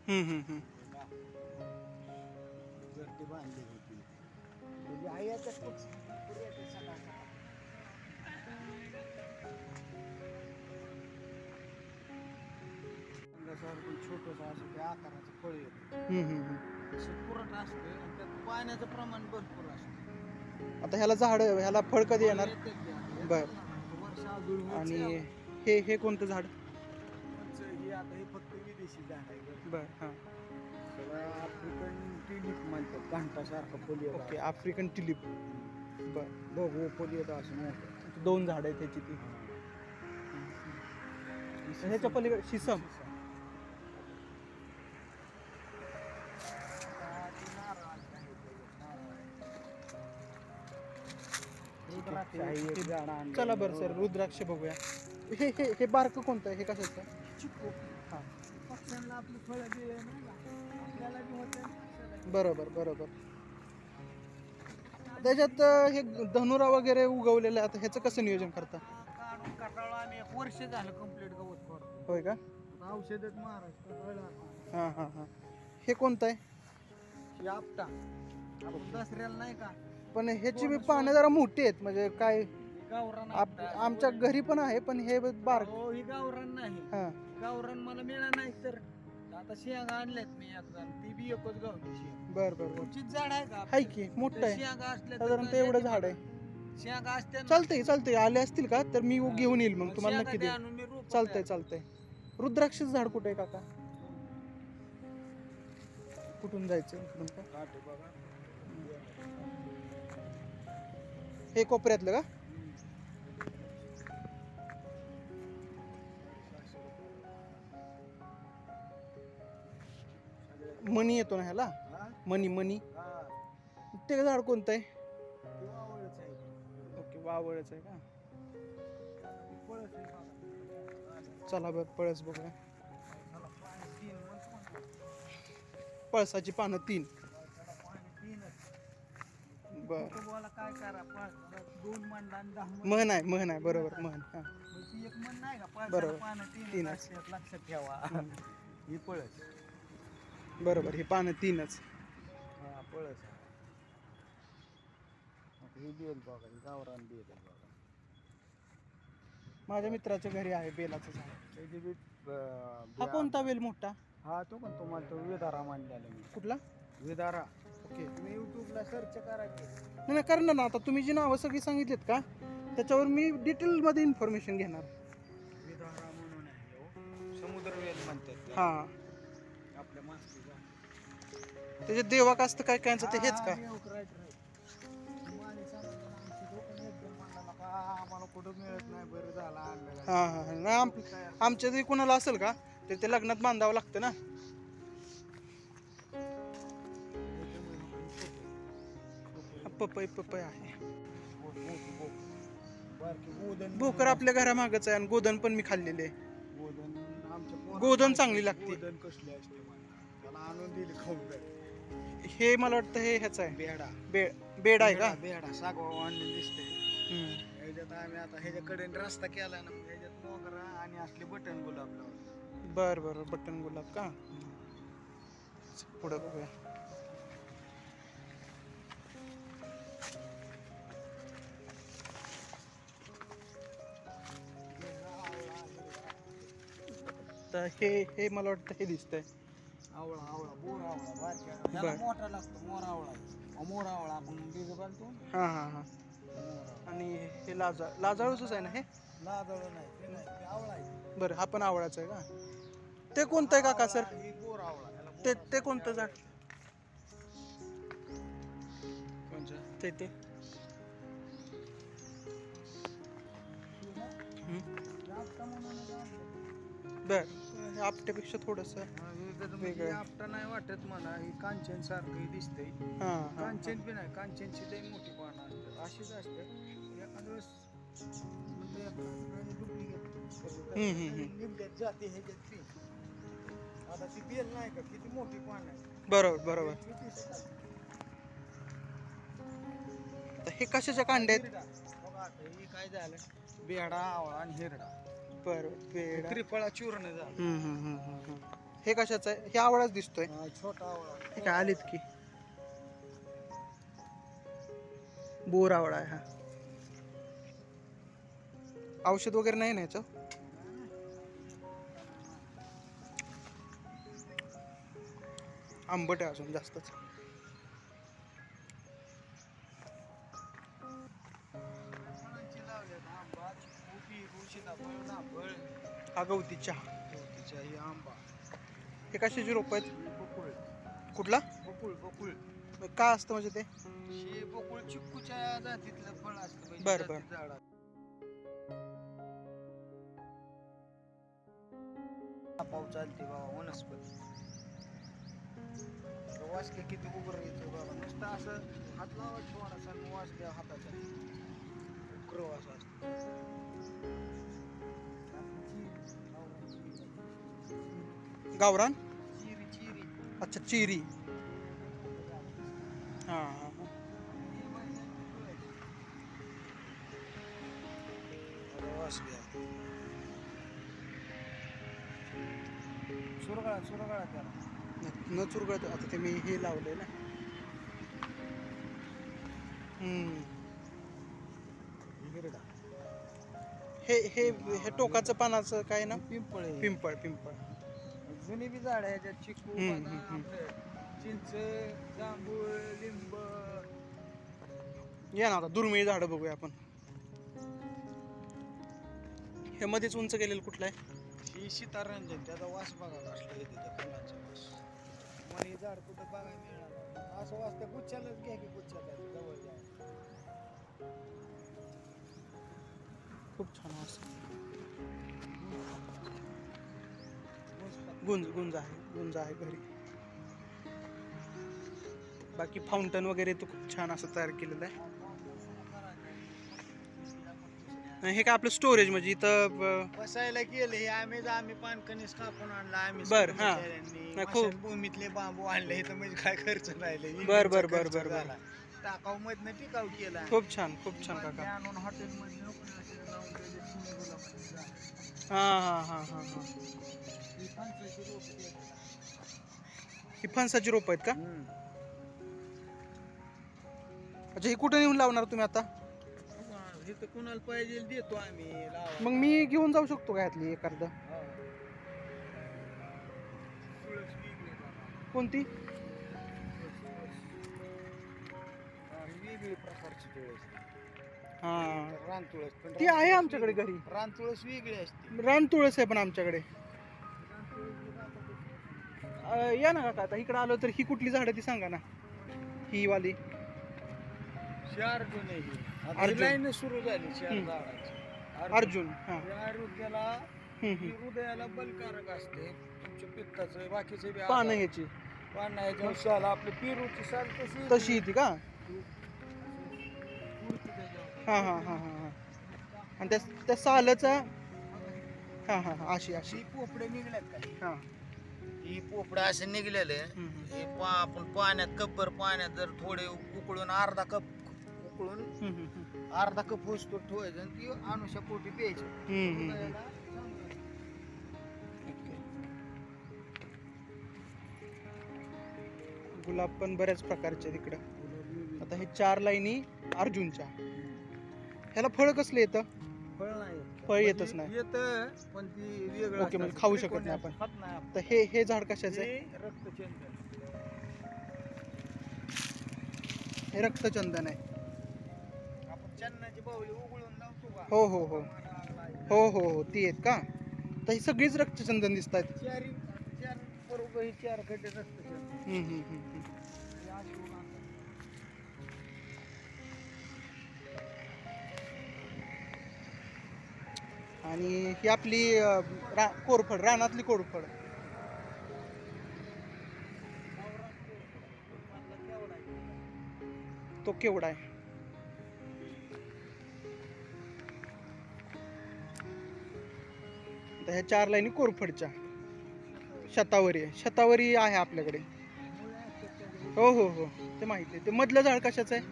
हम्म. गर्दी बांधली होती म्हणजे आई आता पुढे येते सकाळ सकाळ. अंगासारखं छोटंसं असं त्या आकाराचं फळ येतं. असं पुरट असते आणि त्यात पाण्याचं प्रमाण भरपूर असतं. आता ह्याला फळ कधी येणार? येतात ते आता. बर. येतात ना. वर्ष अजून आणि हे कोणतं झाड? हे आता हे फक्त विदेशी झाड आहे बरं. बर. हां. सगळं आफ्रिकन ट्युलिप म्हणतात घंटासारखं फुल येतं. Okay, African tulip. बर. बघू फुल येतं असं मोठं. 2 झाड आहेत त्याची ती. ह्याच्या पलीकडे शिसम. चला बरं सर, रुद्राक्ष बघूया. हे बारकं कोणतं आहे? हे कशाचं? चिक्कू. हां. पक्ष्यांना आपली फळं बी आहे ना, आपल्याला बी होते. बरोबर. त्याच्यात हे धनुरा वगैरे उगवलेलं आहे, आता ह्याचं कसं नियोजन करता? काढून काटाळा आम्ही 1 वर्ष झालं कंप्लीट गवत काढतो. होय का? औषधात महाराष्ट्र हां. हे कोणतं आहे? हे आपटा आपण दसऱ्याला नाही का पण ह्याची बी पानं जरा मोठी आहेत, म्हणजे काय गावरान आमच्या घरी पण आहे, पण हे बारक. हो ही गावरान नाही. हां. गावरान मला मिळालं नाही तर आता शेंगा आणल्यात मी एकदा ती बी एकच गावची शेंग. बरं. उचित झाड आहे का हाय की मोठं आहे, शेंगा असल्या साधारणतः एवढं झाड आहे. शेंगा असत्या ना, चालतंय आले असतील का तर मी घेऊन येईल, मग तुम्हाला शेंगा नक्की द्या देईन. आणून मी रोपं चालतंय. रुद्राक्षचं झाड कुठे आहे काका? कुठून जायचं? इकडून का? काटे बघा. हे कोपऱ्यातलं का? मनी येतो ना ह्याला? हा? मनी. हा. ते झाड कोणतं आहे? ते वावळच आहे. ओके, वावळच आहे का? पळस आहे बघा. चला बरं, पळस बघूया. त्याला पाणी 3 म्हणतो ना. पळसाची पानं 3. त्याला पाणी 3च. बर. तुम्हाला काय करा 2 मन आणि 10 मन. म्हण आहे बरोबर, म्हण. हां. म्हणजे एक मन नाही का बरोबर. पानं 3 असतात, लक्षात ठेवा. ही पळस. बरोबर, हे पानं 3च. हा पळस. ही बेल बघा, ही गावरान बेल आहे बघा. माझ्या मित्राच्या घरी आहे बेलाचं झाड. त्याची बी हा कोणता वेल मोठा? हा तो पण तुम्हाला तो विदारा मानलेला मी. कुठला? विदारा. ओके. तुम्ही युट्यूबला सर्च करायचे. नाही करणार ना, आता तुम्ही जी नावं सगळी सांगितलीत का त्याच्यावर मी डिटेलमध्ये इन्फॉर्मेशन घेणार. विदारा म्हणून आहे हो. समुद्रवेल म्हणतात त्याला. हां. आपल्या मासळीला. त्याच्यात देवाक असतं काय कायचं ते हेच का? आम्हाला कुठं मिळत नाही, बरं झालं आणलं. हां. नाही आमच्या जरी कुणाला असेल का तर ते लग्नात बांधावं लागतं ना. पपई आहे. भोकर आपल्या घरामागच आहे आणि गोधन पण मी खाल्लेले आहे. गोधन चांगली लागते. गोधन कसली असते त्याला आणून दिली खाऊ. हे मला वाटतं हे ह्याचं आहे. बेड आहे का? बेडा सागवा आणून दिसते. ह्याच्यात आम्ही आता ह्याच्याकडे रस्ता केला ना, ह्याच्यात मोगरा आणि असले बटन गुलाब लावले. बरं बटन गुलाब का? पुढं बघूया. तर हे मला वाटतं हे दिसतंय. आवळा बोर आवळा बारक्या मोठा लागतो. मोर आवळा आपण बीज घालतो. हां. आणि हे लाजाळूच आहे ना? हे लाजळ नाही, ते नाही, ते आवळा आहे. बरं, हा पण आवळाचं आहे का? ते कोणतं आहे काका सर? ही बोर आवळा. ते कोणतं झाड? ते बर, आपट्यापेक्षा थोडस वेगळं. आपटा नाही वाटत मला. ही कांचन सारखं दिसतंय. कांचन बी नाही, कांचनची लई मोठी पानं असतात. अशीच असते एखाद्या वेळेस निघत जाते ह्याच्यात बी. आता ती बेल नाही का, किती मोठी पानं आहे. बरोबर. हे कशाच्या कांड्या आहेत? बघा आता हे काय झालं, बेडा आवळा आणि हिरडा. बरोबर. त्रिफळा चूर्ण झालं. हे कशाचं आहे? हे आवळाच दिसतोय. छोटा आवळा. हे काय आलीत की बोर आवळा आहे हा. औषध वगैरे नाही ना याचं? आंबट आहे अजून जास्तच. हा गवती चहा. आंबा. हे कशाची रोप आहेत? बकुळ. कुठला? बकुळ बकुळ. काय असतं म्हणजे ते? हे बकुळ चिक्कूच्या जातीतलं फळ असतं. बरं, बरं. झाड पाऊस चालते बाबा वनस्पती. वास किती उग्र येतो बाबा. नुसतं असं हात लावायचं थोडासा वास द्या हाताचा. उग्र वास असतो. गावरान? चिरी चिरी. अच्छा चिरी. हा हा. वास घ्या. सुरगाळा सुरगाळा त्याला. न चुरगळत. आता ते मी हे लावलंय ना. हे हे हे टोकाचं पानाचं काय ना? पिंपळ आहे. पिंपळ पिंपळ. जुनी बी झाड आहे ह्याच्यात. चिकू, बदाम, चिंच, जांभूळ, लिंब. या ना आता दुर्मिळ झाडं बघूया आपण. हे मध्येच उंच गेलेलं कुठलं आहे? ही सीतारंजन. त्याचा वास बघा कसला येते त्या फुलांचा वास. मला हे झाड कुठं बघायला मिळणार असं वास. त्या गुच्छालाच घ्या की गुच्छाला जवळ जा. खूप छान वास. गुंज आहे घरी. बाकी फाउंटन वगैरे तो खूप छान असं तयार केलेलं आहे. हे काय आपलं स्टोरेज म्हणजे इथं बसायला गेलं. हे आम्ही पानकणीस कापून आणला आम्ही. बर, हा. खूप भूमीतले बांबू आणले तर म्हणजे काय खर्च राहिले. बर. टाकाऊ मधनं टिकाऊ केला. खूप छान काका. आणून हॉटेल मध्ये हा. ही फणसाची रोप आहेत का? अच्छा, ही कुठे नेऊन लावणार तुम्ही आता? तर कुणाला पाहिजे देतो आम्ही. मग मी घेऊन जाऊ शकतो का यातली एखादा? कोणती? वेगळी प्रकारची तुळस. हा, रान तुळस. पण ती आहे आमच्याकडे घरी. रान तुळस वेगळी असते. रान तुळस आहे पण आमच्याकडे. या ना काका, आता इकडे आलो तर ही कुठली झाड ती सांगा ना. ही वाली अर्जुन आहे ही. अर्जुन. लाईन सुरू झाली चार झाडाची. अर्जुन. हा. आरोग्याला हृदयाला बलकारक असते. तुमच्या पित्ताचं बाकीचे बी पानं आजार. ह्याची पानं ह्याच्या साल आपली पेरूची साल तशी येते का? हा. आणि त्या सालाचा हा अशी पोपडे निघल्यात का? हा. ही पोपडं असं निघलेले. हे आपण पाण्यात कपभर पाण्यात जर थोडे उकळून अर्धा कप होसतो ठेवायचं आणि ती अनुषा पोटी प्यायची. गुलाब पण बऱ्याच प्रकारचे तिकडं. आता हे 4 लाईनी अर्जुनच्या. ह्याला फळ कसले येतं? फळ नाही. फळ येतच नाही. येतं पण ती वेगळं. ओके, म्हणजे खाऊ शकत नाही आपण. खात नाही आपण. तर हे झाड कशाचं आहे? रक्तचंदन. हे रक्तचंदन आहे. आपण चन्नाची बाहुली उघडून लावतो का? हो ती आहेत का? तर ही सगळीच रक्तचंदन दिसत आहेत. चार बरोबर ही 4 खड्डे रक्तचंदन. आणि ही आपली कोरफड, रानातली कोरफड. तो केवढा आहे? ह्या 4 लाईनी कोरफडच्या. शतावरी आहे आपल्याकडे. हो ते माहिती आहे. ते मधलं झाड कशाचं आहे?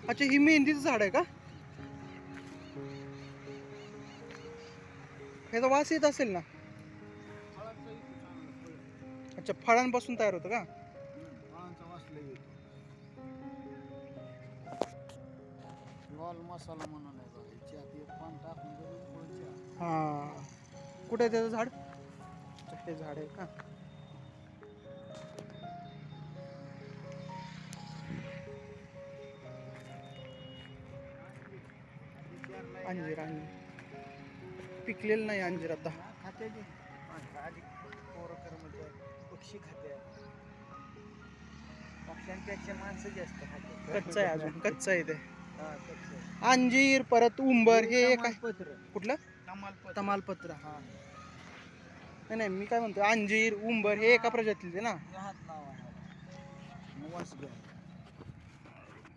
अच्छा, ही मेहंदीचं झाड आहे का? ह्याचा वास येत असेल ना? अच्छा, फळांपासून तयार होतं का? फळांचा वास लय येतो. लाल मसाला म्हणून आहे बघा, चहात एक पान टाकून जरी उकळून चहा. हा, कुठे आहे त्याचं झाड? अच्छा, हे झाड आहे का? अंजीर अंजीर पिकलेलं नाही अंजीर आता. खाते की आधी पोरं कर्मचारी पक्षी खाते. पक्ष्यांपेक्षा माणसं जास्त खाते. कच्चं आहे अजून, कच्चं आहे ते. हा, कच्चं आहे. अंजीर परत उंबर हे काय? तमालपत्र. कुठलं? तमालपत्र. तमालपत्र. हा, नाही नाही, मी काय म्हणतो, अंजीर उंबर हे एका प्रजातीचे ना? हे हात लावा ह्याला. मग वास घ्या.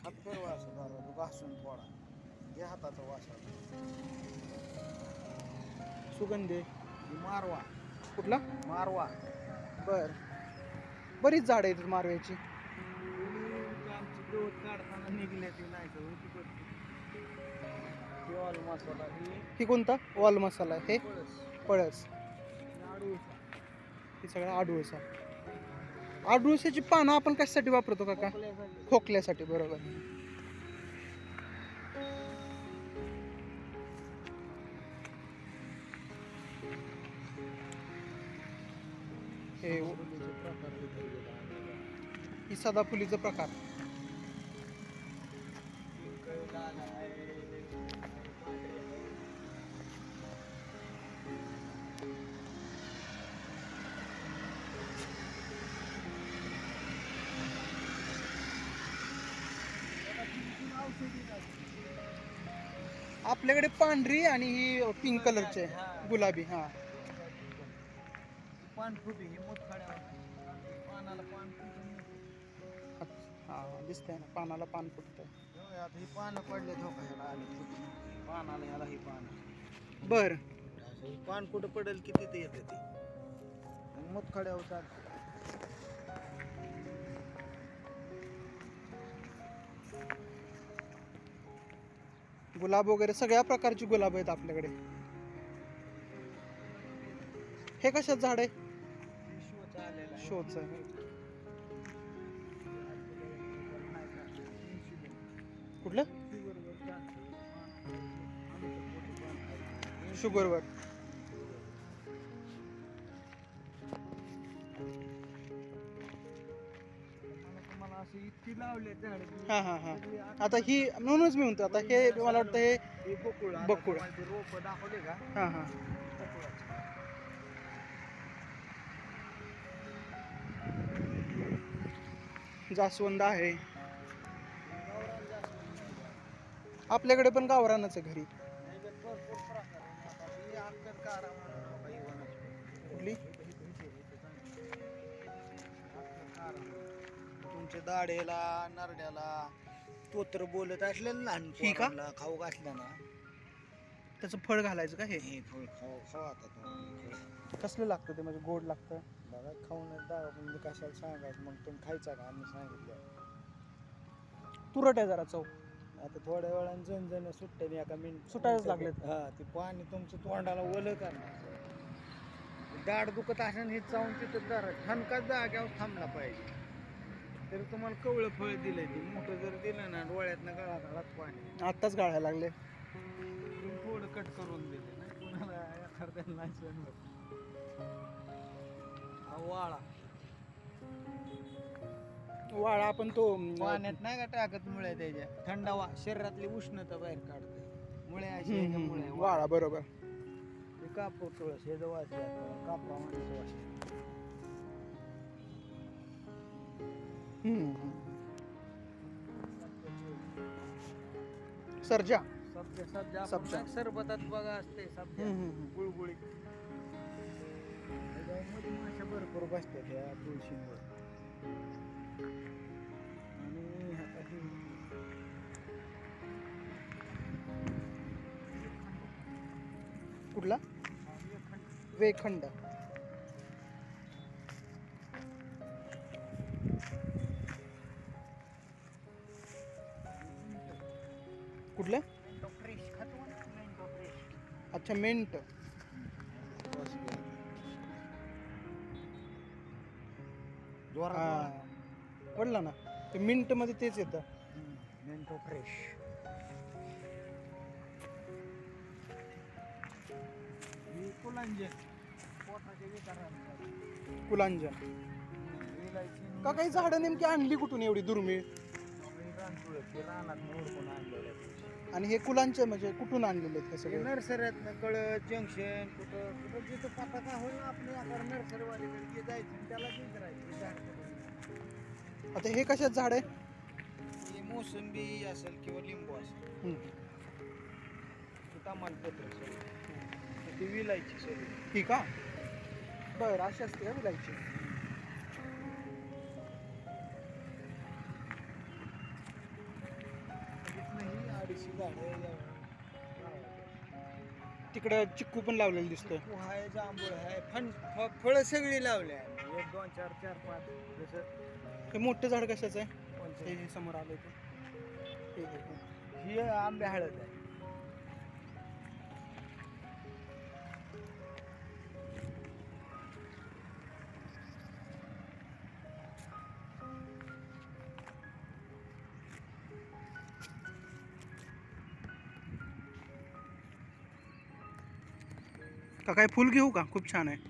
हात कर वास झाला तो घासून थोडा. घे हाताचा वास आला. सुगंधी. ही मारवा. कुठला? मारवा. बर, बरीच झाड आहेत मारव्याची. आमची गवत काढताना निघले ती नाही तर होती बघ. ही ऑल मसाला ही कोणता? वाल मसाला. हे पळस. पळस. आडूचा. हे सगळं आडूळसा. आडूळसाची पानं आपण कशासाठी वापरतो काका? खोकल्यासाठी. खोकल्यासाठी. बरोबर. हे फुलीचे प्रकार इथे गेला. ही सदाफुलीचा प्रकार. आपल्याकडे पांढरी आणि ही पिंक कलरची आहे, गुलाबी. हा, पान फुटी ही मोठखाड्या पानाला पान फुटून. हा, दिसतंय ना, पानाला पान फुटतंय. आता ही पानं पडले धोका ह्याला आली फुटून. पानाला ह्याला ही पानं. बर, ही पान कुठं पडेल की तिथे येते ती मोठखाड्यावर चालते. गुलाब वगैरे सगळ्या प्रकारची गुलाब आहेत आपल्याकडे. हे कशात झाड आहे? शोचा आलेला आहे. शोच आहे. कुठलं? शुगरवर. तुम्हाला अशी इतकी लावले झाड. हा हा हा, आता ही म्हणूनच मी म्हणतो, आता हे मला वाटतं हे. हे बकुळ. बकुळ. रोप दाखवले का? हा हा, बकुळाची. जास्वंद आहे. गावरान जास्वंद आहे. आपल्याकडे पण गावरानच आहे घरी. ह्याच्यात भरपूर प्रकार आहे. आता ही अक्कल कारा म्हणून काही वनस्पती. कुठली? तुमच्या दाढेला नरड्याला तोत्र बोलत असलेलं लहान ही का? पोरांना खाऊ घातलं ना, त्याचं फळ घालायचं का? हे हे फळ खाऊ खाऊ आता तो. कसलं लागतं ते? म्हणजे गोड लागतं? बघा खाऊन दावा म्हणजे कशाला सांगायचं, मग तुम्ही खायचा का? आम्ही सांगितलं. तुरट आहे जरा चव. आता थोड्या वेळाने जण सुट्ट्याने एका मिनिट सुटायलाच लागलेत. हा, ते पाणी तुमचं तोंडाला ओलं करणार. दाढ दुखत असं हे चावून तिथं जरा ठणकाच जाग्यावर थांबला पाहिजे. तर तुम्हाला कवळं फळ दिलंय ते मोठं जर दिलं ना, डोळ्यातनं गळात पाणी. आत्ताच गाळायला लागले. तुम्ही थोडं कट करून दिले नाही कुणाला एखाद्याला नाही सहन होत. हा वाळा वाळा आपण तो पाण्यात नाही का टाकत मुळे त्याच्या थंडावा शरीरातली उष्णता बाहेर काढते. मुळे अशी हम्म, ह्याच्या हम्म, मुळे हम्म. वाळा, बरोबर. हे कापूर तुळस हे जवळ कापरा म्हणजे वास. हम्म, हम्म. सर्जा. सब्जा सब्जा सब्जा. आपण सरबतात बघा असते सब्जा हम्म, हम्म, हम्म. गुळगुळीत. त्याच्यामध्ये माशा भरपूर बसतात त्या तुळशीमुळे. आणि आता हे कुठला? वेखंड. कुठलं? फ्रेश खातो ना, मेंटो फ्रेश. अच्छा, मिंट. हा पडला ना ते मिंट मध्ये तेच येतं. मेंटो फ्रेश. ही कुलांजन पोटाच्या विकारांसाठी. कुलांजन विलायची का काही झाडं नेमकी आणली कुठून एवढी दुर्मिळ? रानतुळस रानात मोडकून आणलेलं आहे. आणि हे कुलांचे म्हणजे कुठून आणलेले आहेत हे हे सगळे? नर्सऱ्यातनं कळत जंक्शन कुठं कुठं जिथं पत्ता का होईल ना आपल्या आकार नर्सरीवालीकडे जायचं आणि त्याला देत राहायचं झाड करून. आता हे कशात झाड आहे? हे मोसंबी असेल किंवा लिंबू असेल, तमालपत्र असेल, ती विलायची सगळी. ही का? बरं अशी असते का विलायची? ही 250 झाडं तिकडं चिक्कू पण लावलेलं दिसतोय. आहे, जांभूळ आहे, फळं सगळी लावली आहे. 1 2 4 4 5 जसं हे मोठं झाड कशाचं आहे? कोणचं? हे समोर आलंय ते. ही आंबे हळद आहे. का काय फुल घेऊ का? खूप छान आहे.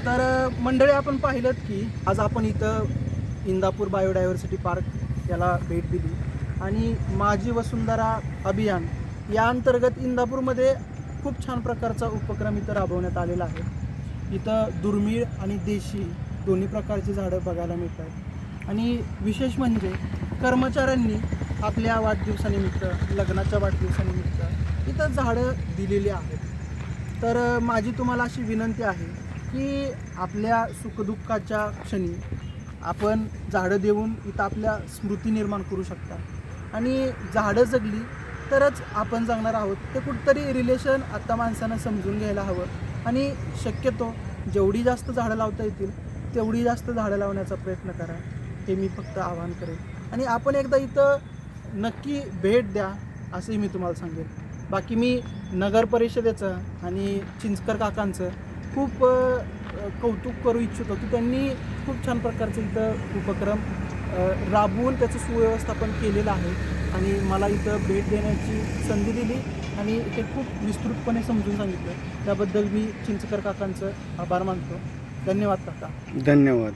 तर मंडळी आपण पाहिलं की आज आपण इथं इंदापूर बायोडायव्हर्सिटी पार्क याला भेट दिली आणि माझी वसुंधरा अभियान या अंतर्गत इंदापूरमध्ये खूप छान प्रकारचा उपक्रम इथं राबवण्यात आलेला आहे. इथं दुर्मिळ आणि देशी दोन्ही प्रकारची झाडं बघायला मिळतात आणि विशेष म्हणजे कर्मचाऱ्यांनी आपल्या वाढदिवसानिमित्त, लग्नाच्या वाढदिवसानिमित्त इथं झाडं दिलेली आहेत. तर माझी तुम्हाला अशी विनंती आहे की आपल्या सुखदुःखाच्या क्षणी आपण झाडं देऊन इथं आपल्या स्मृती निर्माण करू शकता आणि झाडं जगली तरच आपण जगणार आहोत. ते कुठंतरी रिलेशन आत्ता माणसानं समजून घ्यायला हवं आणि शक्यतो जेवढी जास्त झाडं लावता येतील तेवढी जास्त झाडं लावण्याचा प्रयत्न करा, हे मी फक्त आवाहन करेन. आणि आपण एकदा इथं नक्की भेट द्या असंही मी तुम्हाला सांगेन. बाकी मी नगर परिषदेचं आणि चिंचकर काकांचं खूप कौतुक करू इच्छितो की त्यांनी खूप छान प्रकारचं इथं उपक्रम राबवून त्याचं सुव्यवस्थापन केलेलं आहे आणि मला इथं भेट देण्याची संधी दिली आणि ते खूप विस्तृतपणे समजून सांगितलं. त्याबद्दल मी चिंचकर काकांचं आभार मानतो. धन्यवाद काका. धन्यवाद.